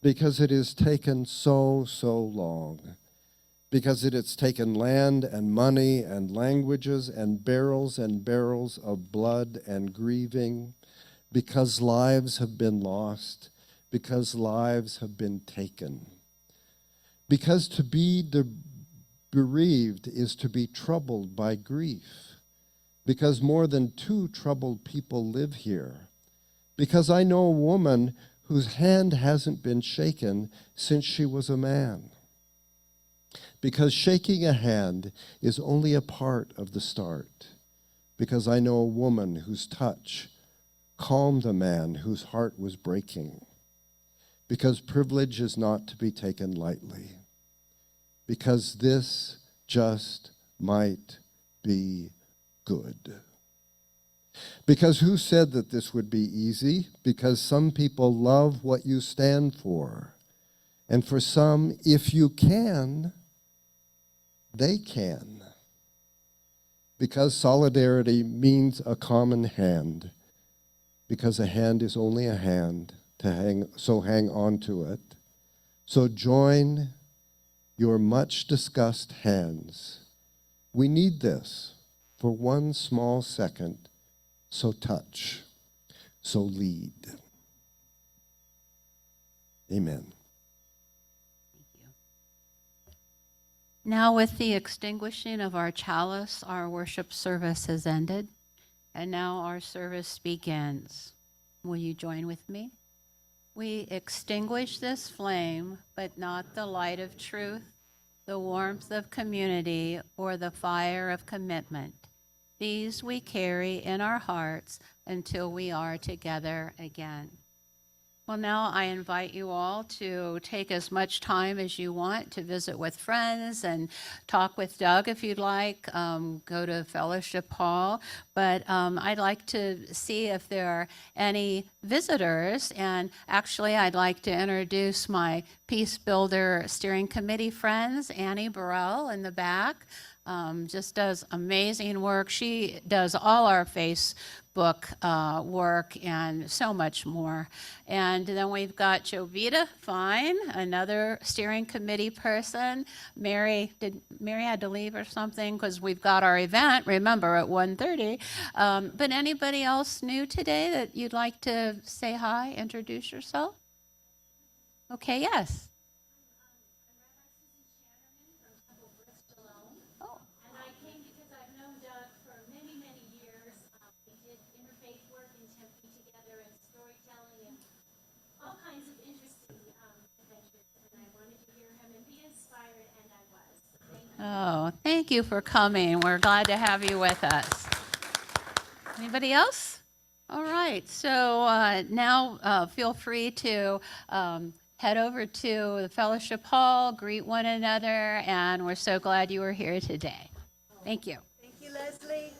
Because it has taken so long. Because it has taken land and money and languages and barrels of blood and grieving. Because lives have been lost. Because lives have been taken. Because to be bereaved is to be troubled by grief, because more than 2 troubled people live here, because I know a woman whose hand hasn't been shaken since she was a man, because shaking a hand is only a part of the start, because I know a woman whose touch calmed a man whose heart was breaking, because privilege is not to be taken lightly. Because this just might be good. Because who said that this would be easy? Because some people love what you stand for. And for some, if you can, they can. Because solidarity means a common hand. Because a hand is only a hand, hang on to it. So join your much discussed hands. We need this for one small second. So touch, so lead. Amen. Thank you. Now, with the extinguishing of our chalice, our worship service has ended, and now our service begins. Will you join with me? We extinguish this flame, but not the light of truth, the warmth of community, or the fire of commitment. These we carry in our hearts until we are together again. Well, now I invite you all to take as much time as you want to visit with friends and talk with Doug if you'd like, go to Fellowship Hall. But I'd like to see if there are any visitors. And actually, I'd like to introduce my Peace Builder Steering Committee friends, Annie Burrell in the back, just does amazing work. She does all our Facebook work and so much more. And then we've got Jovita Fine, another steering committee person. Mary had to leave or something because we've got our event, remember, at 1:30. But anybody else new today that you'd like to say hi, introduce yourself? Okay, yes. Oh. And I came because I've known Doug for many, many years. We did interfaith work in Tempe together and storytelling and all kinds of interesting adventures. And I wanted to hear him and be inspired, and I was. Thank you. Oh, thank you for coming. We're glad to have you with us. Anybody else? All right, so now feel free to head over to the fellowship hall, greet one another, and we're so glad you were here today. Thank you. Thank you, Leslie.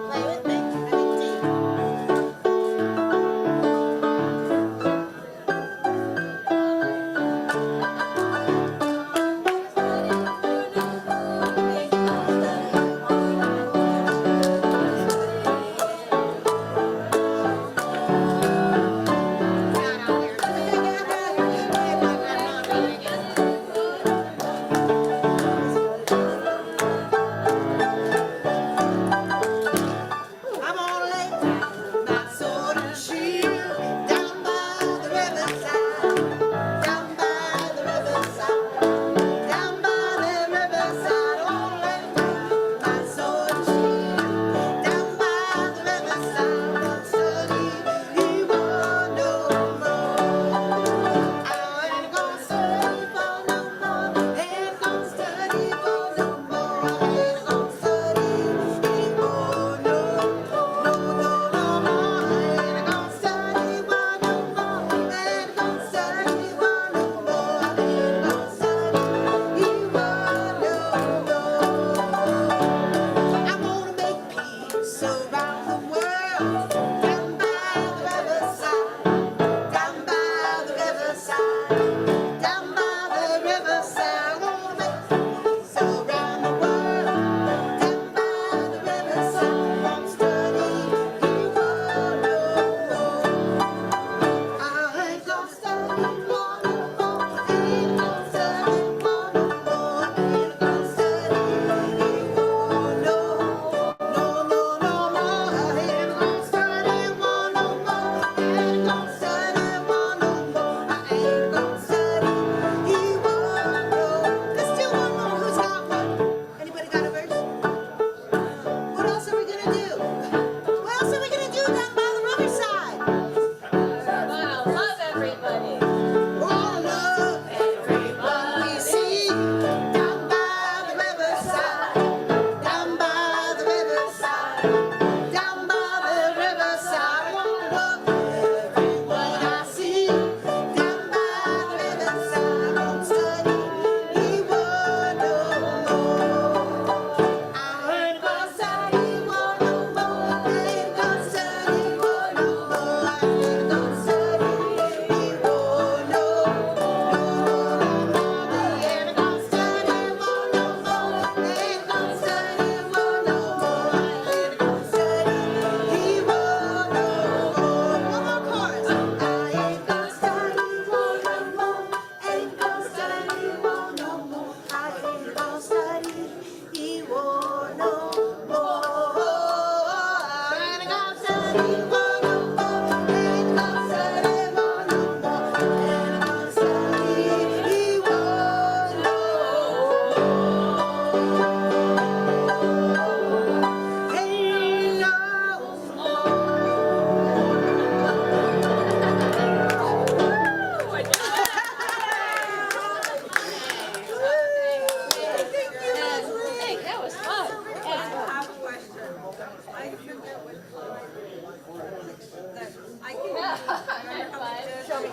Play with me. Having tea. I'm gonna lay my sword and shield down by the riverside, down by the riverside, down by the riverside. I'm gonna lay my sword and shield down by the riverside. Won't study, he won't no more. I ain't gonna study for no more. Ain't gonna study for no more. I ain't gonna study, he won't no. No, no, no more. I ain't gonna study for no more. Ain't gonna study for no more. I ain't gonna study, he won't no. I wanna make peace around the world, down by the riverside, down by the riverside, down by the riverside. I wanna make peace around the world, down by the riverside. Won't study, he won't know. I ain't gonna study for no more. Ain't gonna study for no more. Ain't gonna study, he won't know. No, no, no more. I ain't gonna study for no more. Ain't gonna study for no more. I ain't gonna study, he won't know. Let's do one more. Who's got one? Anybody got a verse? What else are we gonna do? What else are we gonna do down by the riverside? Love everybody. Oh, love everyone we see down by the riverside, down by the riverside, down by the riverside. Oh, love everyone I see down by the riverside. Won't study, he won't know. I ain't gonna study for no more. Ain't gonna study for no more. I ain't gonna study, he won't know. No, no, no more. I ain't gonna study for no more. Ain't gonna study for no more. I ain't gonna study, he won't know. One more chorus. I ain't gonna study for no more. Ain't gonna study for no more. I ain't gonna study, he won't know more. I ain't gonna study for no more. Ain't gonna study for no more. Ain't gonna study, he won't know. Ain't no Hey, that was fun. I have a question. I forget what I can. Show me.